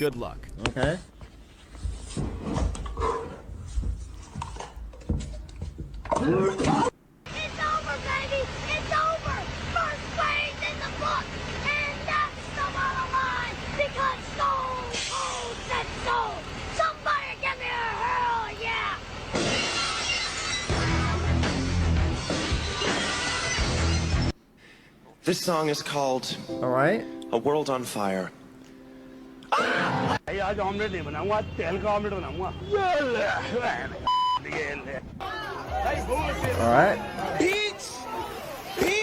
Good luck. Okay. It's over, baby! It's over! First place in the book! And that's the bottom line! Because Stone Cold said so! Somebody give me a hell yeah! This song is called Alright. A World on Fire. Alright.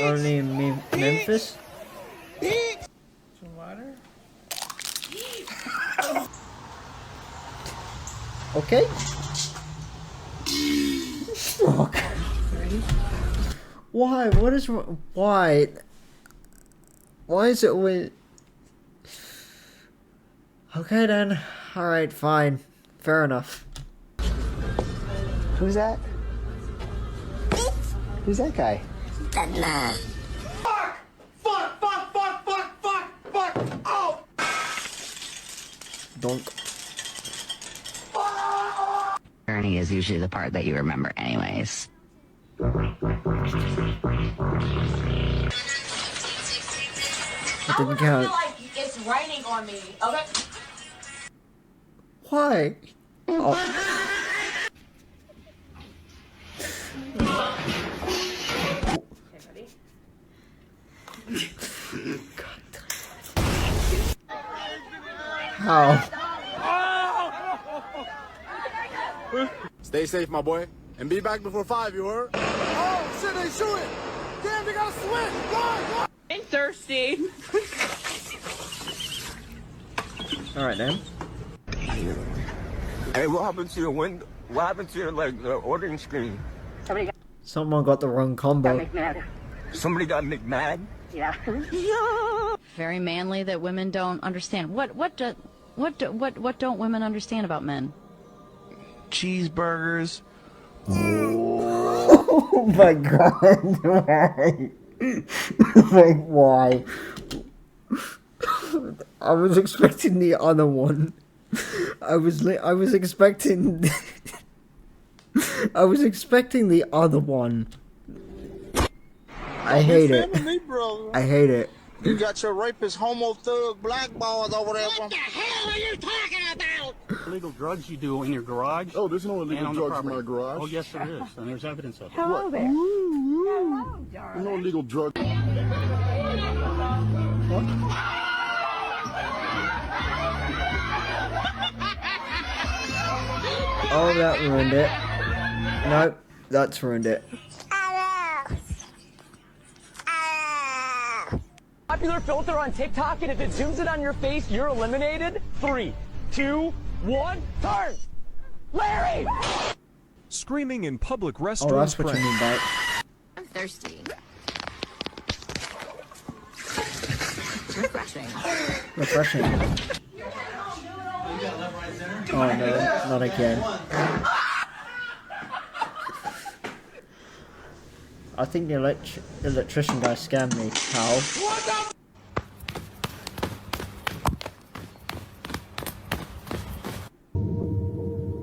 Only Memphis? Some water? Okay. Fuck. Why? What is wrong? Why? Why is it always... Okay then. Alright, fine. Fair enough. Who's that? Who's that guy? That man. Fuck! Fuck! Fuck! Fuck! Fuck! Fuck! Fuck! Oh! Donk. Journey is usually the part that you remember anyways. It didn't count. I feel like it's raining on me. Okay. Why? Oh. How? Stay safe, my boy. And be back before 5, you heard? Oh, shit, they shooting! Damn, they gotta switch! Run! I'm thirsty. Alright then. Hey, what happened to your window? What happened to your, like, the ordering screen? Someone got the wrong combo. Somebody got McMad? Very manly that women don't understand. What don't women understand about men? Cheeseburgers. Oh my god, why? Like, why? I was expecting the other one. I was expecting... I was expecting the other one. I hate it. I hate it. You got your rapist, homo thug, blackballs over there. What the hell are you talking about? Illegal drugs you do in your garage. Oh, there's no illegal drugs in my garage. Oh, yes, there is, and there's evidence of it. Hello there. Hello, darling. There's no illegal drugs. Oh, that ruined it. Nope, that's ruined it. Popular filter on TikTok, and if it zooms it on your face, you're eliminated. 3, 2, 1, turn! Larry! Screaming in public Oh, restrooms. that's what you mean by it. I'm thirsty. Refreshing. Refreshing. Oh no, not again. I think the electrician guy scammed me. How?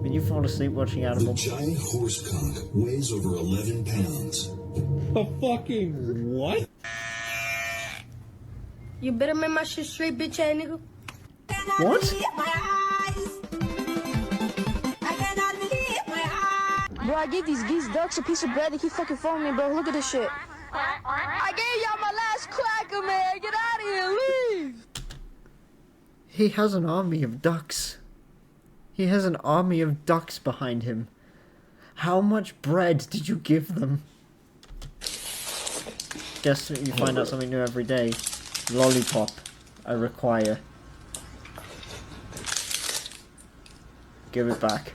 When you fall asleep watching Animal... The giant horse cock weighs over 11 pounds. The fucking what? You better make my shit straight, bitch ass nigga. What? Bro, I gave these geese ducks a piece of bread. They keep fucking following me, bro. Look at this shit. I gave y'all my last cracker, man. Get out of here. Leave. He has an army of ducks. He has an army of ducks behind him. How much bread did you give them? Guess you find out something new every day. Lollipop. I require. Give it back.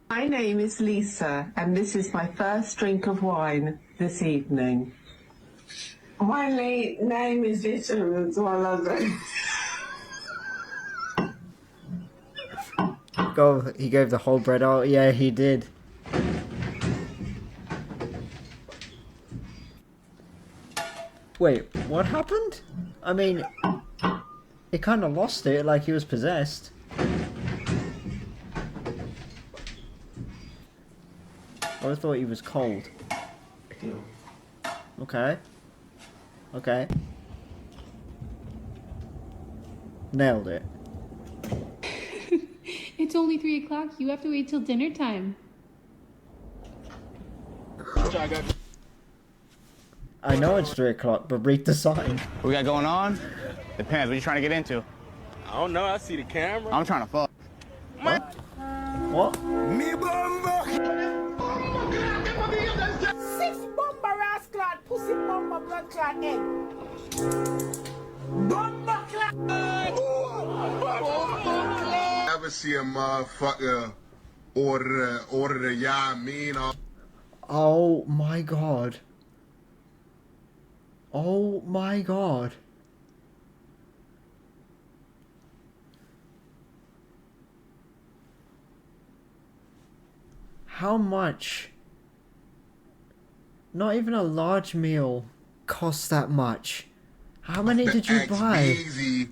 My name is Lisa, and this is my first drink of wine this evening. My name is Richard. Go. He gave the whole bread out. Yeah, he did. Wait, what happened? I mean, he kind of lost it, like he was possessed. I thought he was cold. Okay. Okay. Nailed it. It's only 3 o'clock. You have to wait till dinner time. I know it's 3 o'clock, but read the sign. What we got going on? Depends. What you trying to get into? I don't know. I see the camera. I'm trying to fuck. What? What? Me bumbo. 6 bomber ass clad, pussy bomber blood clad egg. Bomber clad. Never see a motherfucker order the Yamin off. Oh my god. Oh my god. How much? Not even a large meal costs that much. How many did you buy? Easy.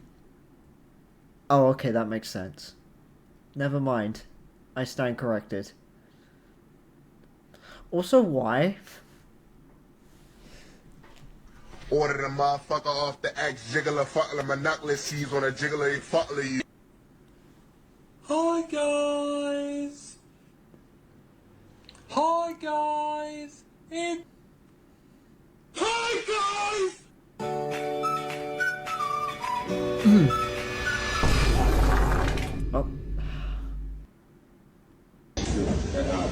Oh, okay, that makes sense. Never mind. I stand corrected. Also, why? Order the motherfucker off the X jiggler, fuckler, monoculous seeds on a jiggler, fuckler you. Hi guys. Hi guys. Hi guys. Oh.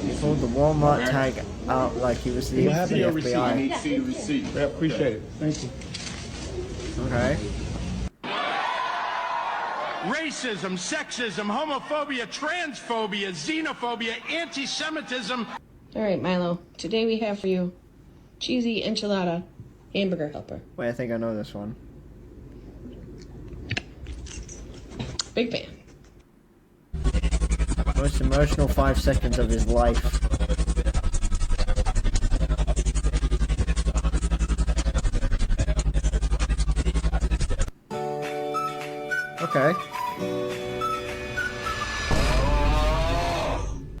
He pulled the Walmart tag out like he was the FBI. See the receipt. Yeah, appreciate it. Thank you. Okay. Racism, sexism, homophobia, transphobia, xenophobia, anti-Semitism. All right, Milo. Today we have for you cheesy enchilada hamburger helper. Wait, I think I know this one. Big fan. Most emotional 5 seconds of his life. Okay.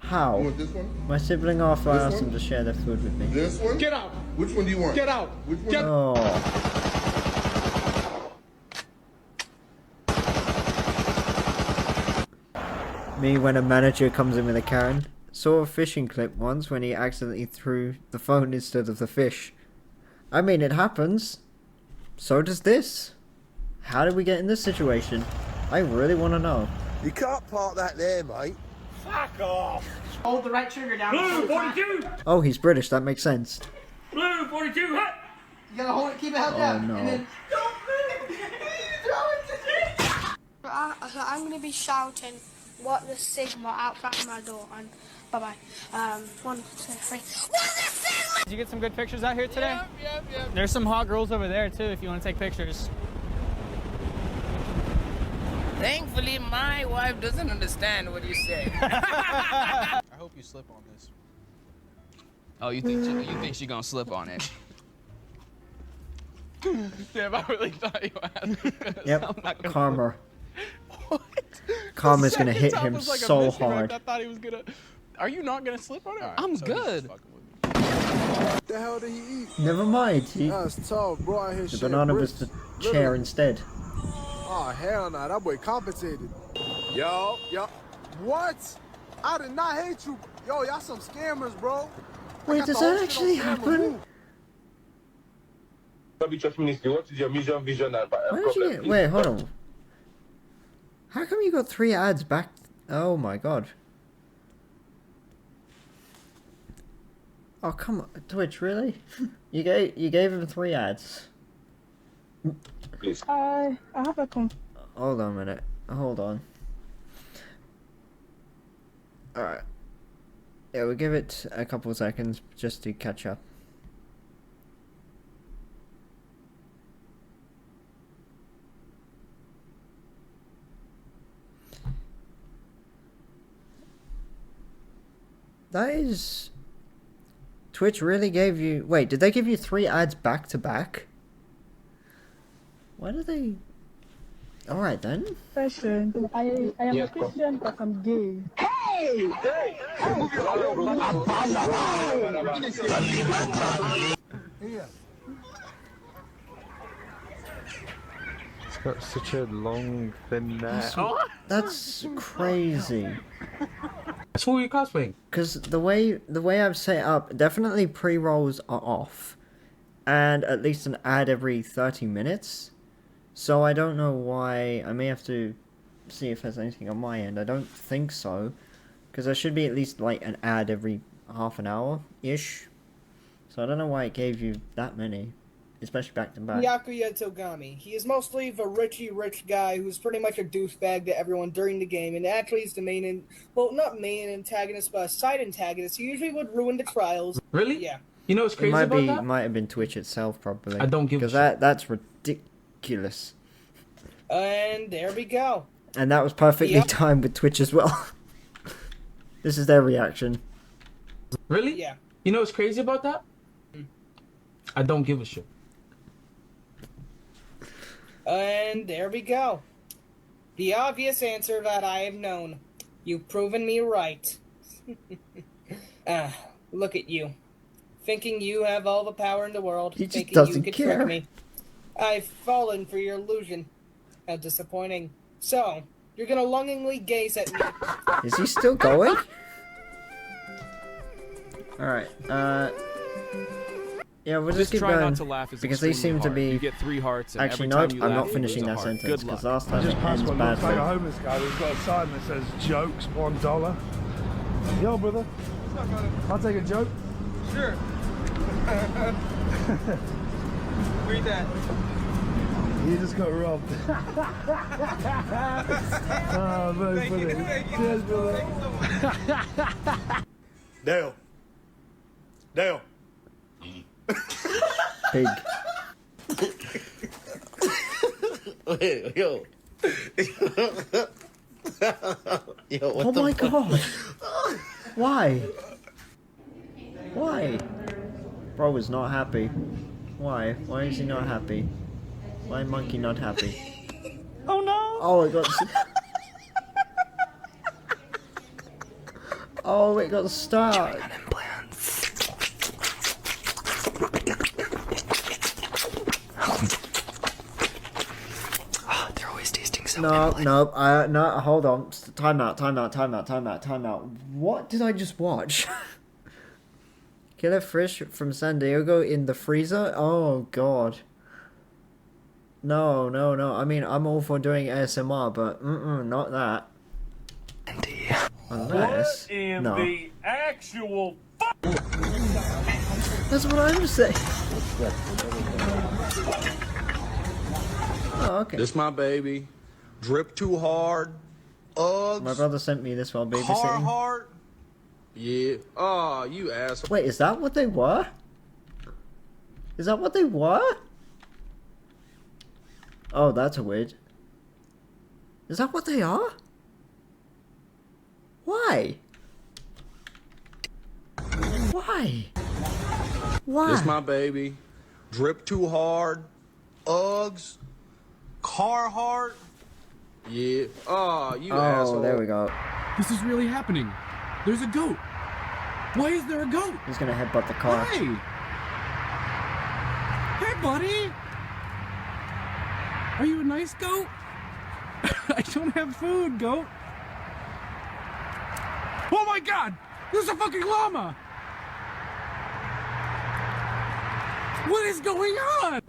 How? You want this one? My sibling asked him to share their food with me. This one? Get out. Which one do you want? Get out. Which one? Get Oh. Me when a manager comes in with a Karen. Saw a fishing clip once when he accidentally threw the phone instead of the fish. I mean, it happens. So does this. How did we get in this situation? I really want to know. You can't park that there, mate. Fuck off. Hold the right trigger down. Blue 42. Oh, he's British. That makes sense. Blue 42. Hut. You gotta hold it, keep it held Oh, down. no. And then don't move. So I'm gonna be shouting what the Sigma out front of my door and bye bye. 1, 2, 3. Did you get some good pictures out here today? Yep. There's some hot girls over there too if you want to take pictures. Thankfully, my wife doesn't understand what you say. I hope you slip on this. Oh, you think she gonna slip on it? Damn, I really thought you had. Yep, Karma. What? Karma's gonna hit him Was like a so mission, right? hard. I thought he was gonna. Are you not gonna slip on it? Right, I'm so good. What the hell did he eat? Never mind. That's tough, bro. I hear The shit banana was bricks. the chair instead. Oh, hell no. That boy compensated. Yo. What? I did not hate you. Yo, y'all some scammers, bro. Wait, does that actually happen? Why did you get... Wait, hold on. How come you got 3 ads back? Oh my god. Oh, come on. Twitch, really? You gave him 3 ads. Please. I have a Hold on a minute. Hold on. Alright. Yeah, we'll give it a couple of seconds just to catch up. That is... Twitch really gave you... Wait, did they give you 3 ads back to back? Why do they... Alright then. Question. I am a Christian, but I'm gay. Hey! It's got such a long, thin neck. That's crazy. That's who you cosplaying. Because the way I've set it up, definitely pre-rolls are off. And at least an ad every 30 minutes. So I don't know why. I may have to see if there's anything on my end. I don't think so. Because there should be at least like an ad every half an hour-ish. So I don't know why it gave you that many. Especially back to back. Yakuya Togami. He is mostly the rich guy who's pretty much a douchebag to everyone during the game, and actually is the main, well, not main antagonist, but a side antagonist. He usually would ruin the trials. Really? Yeah. You know what's crazy about that? It might have been Twitch itself, probably. I don't give a shit. Because that's ridiculous. And there we go. And that was perfectly timed with Twitch as well. This is their reaction. Really? Yeah. You know what's crazy about that? I don't give a shit. And there we go. The obvious answer that I have known. You've proven me right. Look at you. Thinking you have all the power in the world. He just thinking doesn't you could care. trick me. I've fallen for your illusion. How disappointing. So, you're gonna longingly gaze at me. Is he still going? Alright, yeah, we'll just keep try going, not to laugh, because they seem to be... You get 3 hearts, and Actually, every no, time you I'm laugh, not you finishing lose a that heart. sentence, Good because luck. last time Just it passed ends one looks like a badly. homeless guy who's got a sign that says jokes, $1. Yo, brother. I'll take a joke. Sure. Read that. You just got robbed. Oh, very funny. Cheers, brother. Dale. Dale. Pig. Wait, yo. Yo, what Oh the my fuck? god! Why? Why? Bro is not happy. Why? Why is he not happy? Why monkey not happy? Oh no! Oh, it got... Oh, it got stuck. They're always tasting so No, hold on. Time out. What did I just watch? Killer fish from San Diego in the freezer? Oh, God. No. I mean, I'm all for doing ASMR, but not that. Unless... What in no. the actual That's what I'm saying. Oh, okay. This my baby. Drip too hard. Uggs. My brother sent me this while babysitting. Carhartt. Yeah. Oh, you asshole. Wait, is that what they were? Is that what they were? Oh, that's weird. Is that what they are? Why? Why? Why? This my baby. Drip too hard. Uggs. Carhartt. Yeah. Oh, you asshole. Oh, there we go. This is really happening. There's a goat. Why is there a goat? He's gonna headbutt the car. Hey! Hey, buddy! Are you a nice goat? I don't have food, goat. Oh my god! There's a fucking llama! What is going on?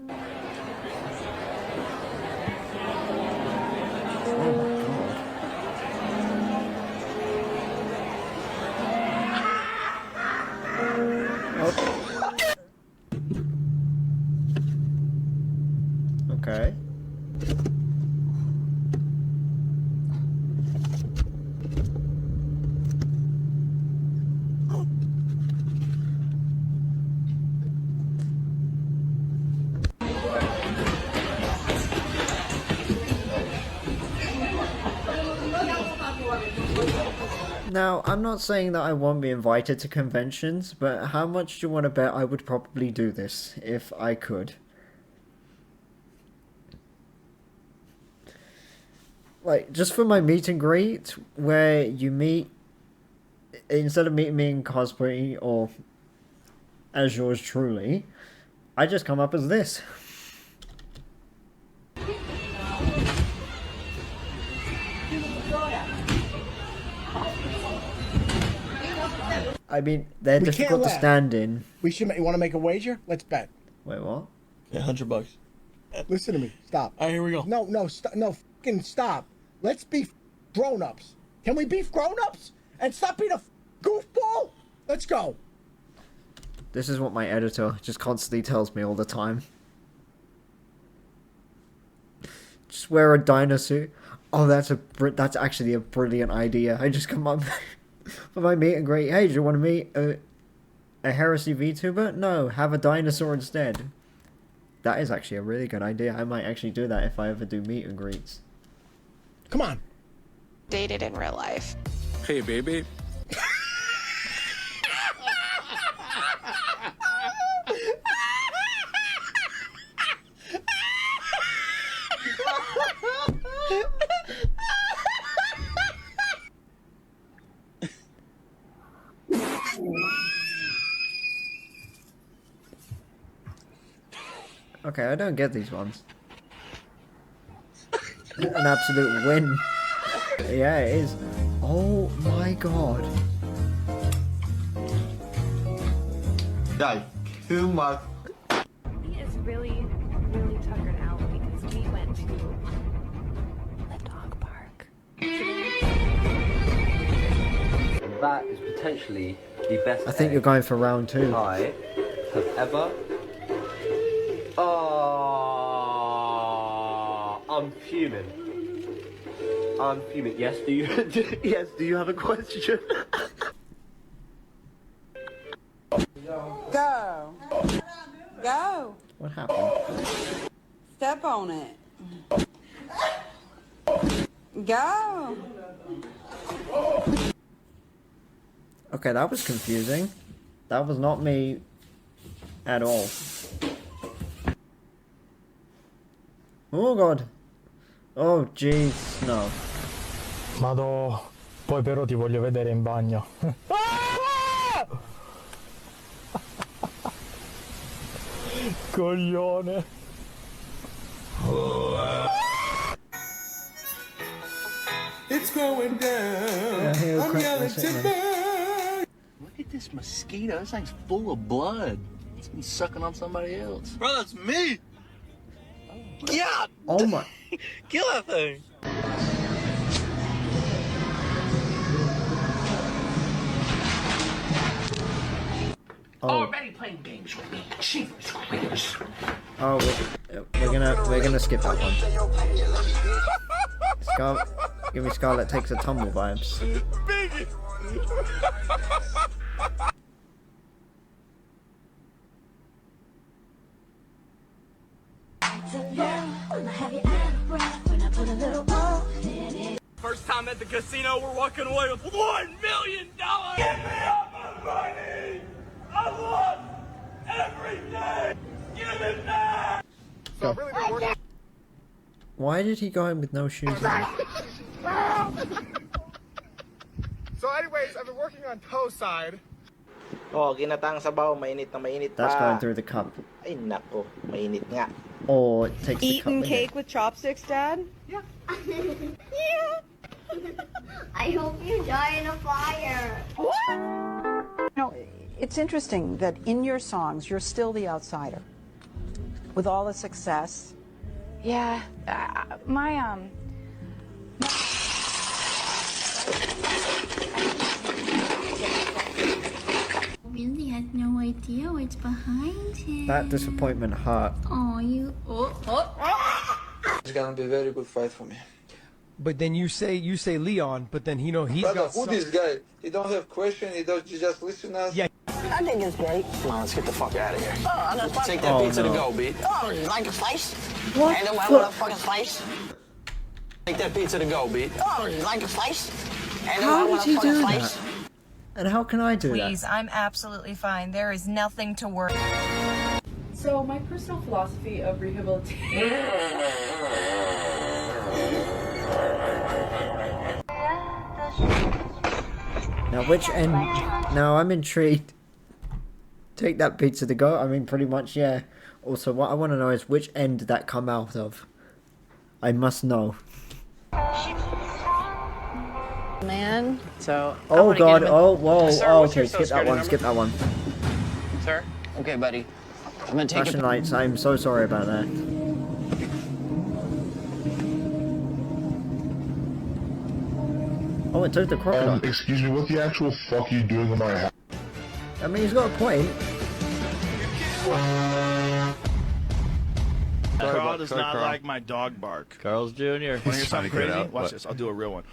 Okay. Now, I'm not saying that I won't be invited to conventions, but how much do you want to bet I would probably do this if I could? Like, just for my meet and greet, where you meet, instead of meeting me in cosplay or as yours truly, I just come up as this. I mean, they're difficult to stand in. We should. You want to make a wager? Let's bet. Wait, what? Yeah, $100. Listen to me. Stop. All right, here we go. No, no, fucking stop. Let's be grown-ups. Can we be grown-ups and stop being a goofball? Let's go. This is what my editor just constantly tells me all the time. Just wear a dinosaur. Oh, that's actually a brilliant idea. I just come up for my meet and greet. Hey, do you want to meet a Heresy VTuber? No, have a dinosaur instead. That is actually a really good idea. I might actually do that if I ever do meet and greets. Come on. Dated in real life. Hey, baby. Okay, I don't get these ones. An absolute win. Yeah, it is. Oh my god. Yeah, too much. He is really, really tuckered out because we went to the dog park. That is potentially the best. I think you're going for round 2. I have ever. I'm fuming. I'm fuming. Yes, do you? Yes, do you have a question? Go. Go. What happened? Step on it. Go. Okay, that was confusing. That was not me at all. Oh god. Oh jeez, no. Madò, poi però ti voglio vedere in bagno. Coglione. It's going down. I'm yelling timber. Look at this mosquito. This thing's full of blood. It's been sucking on somebody else. Bro, that's me. Yeah. Oh my. Kill that thing. Oh. Already playing games with me. Jesus Christ. Oh, we're gonna skip that one. Give me Scarlet Takes a Tumble vibes. Biggie. First time at the casino, we're walking away with $1 million. Give me all my money. I lost everything. Give it back. So I've really been working. Why did he go in with no shoes on? So anyways, I've been working on toe side. Oh, ginatang sabaw, mainit na mainit pa. That's going through the cup. Ay nako, mainit nga. Or it takes the cup Eating in cake it. with chopsticks, Dad? Yeah. I hope you die in a fire. No, it's interesting that in your songs, you're still the outsider. With all the success. Yeah, my Really has no idea what's behind him. That disappointment hurt. Oh, you. It's gonna be a very good fight for me. But then you say Leon, but then he's Brother, got who this guy? He don't have question. He just listen us. Yeah. I think it's great. Come on, let's get the fuck out of here. Oh, that's Take that pizza to go, B. Oh, you like a slice? What? And then I want a fucking slice. Take that pizza to go, B. Oh, you like a slice? And then I How want did a he fucking do slice. that? And how can I do Please, that? I'm absolutely fine. There is nothing to worry. So my personal philosophy of rehabilitation. Now, which end? Now, I'm intrigued. Take that pizza to go? I mean, pretty much, yeah. Also, what I want to know is which end did that come out of? I must know. Man. So. Oh god, oh, whoa, Sir, oh, what's your okay, skip social that one, security skip that one. Sir? Okay, buddy. I'm gonna take Flashing it. lights, I'm so sorry about that. Oh, it took the crocodile. Excuse me, what the actual fuck are you doing in my house? I mean, he's got a point. Carl does not like my dog bark. Carl's Jr. Want to hear something crazy? Watch this. I'll do a real one.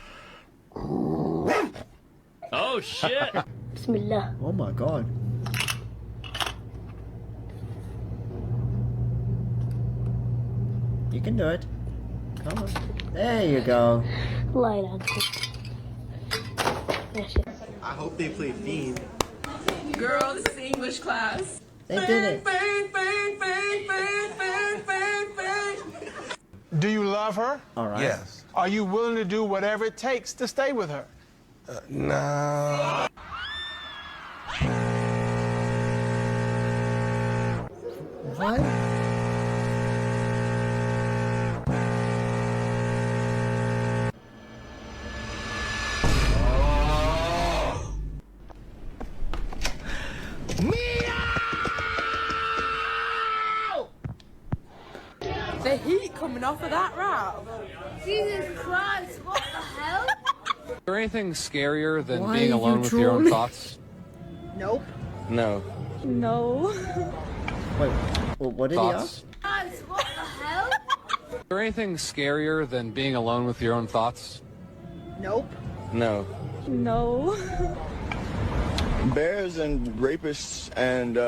Oh shit! Bismillah. Oh my god. You can do it. Come on. There you go. Light on. I hope they play Fiend. Girl, this is English class. They did it. Do you love her? All right. Yes. Are you willing to do whatever it takes to stay with her? No. What? The heat coming off of that rap. Jesus Christ, what the hell? Is there anything scarier than Why being are you alone with your own drooling? thoughts? Nope. No. No. Wait, well, what did Thoughts? he ask? Christ, what the hell? Is there anything scarier than being alone with your own thoughts? Nope. No. No. Bears and rapists and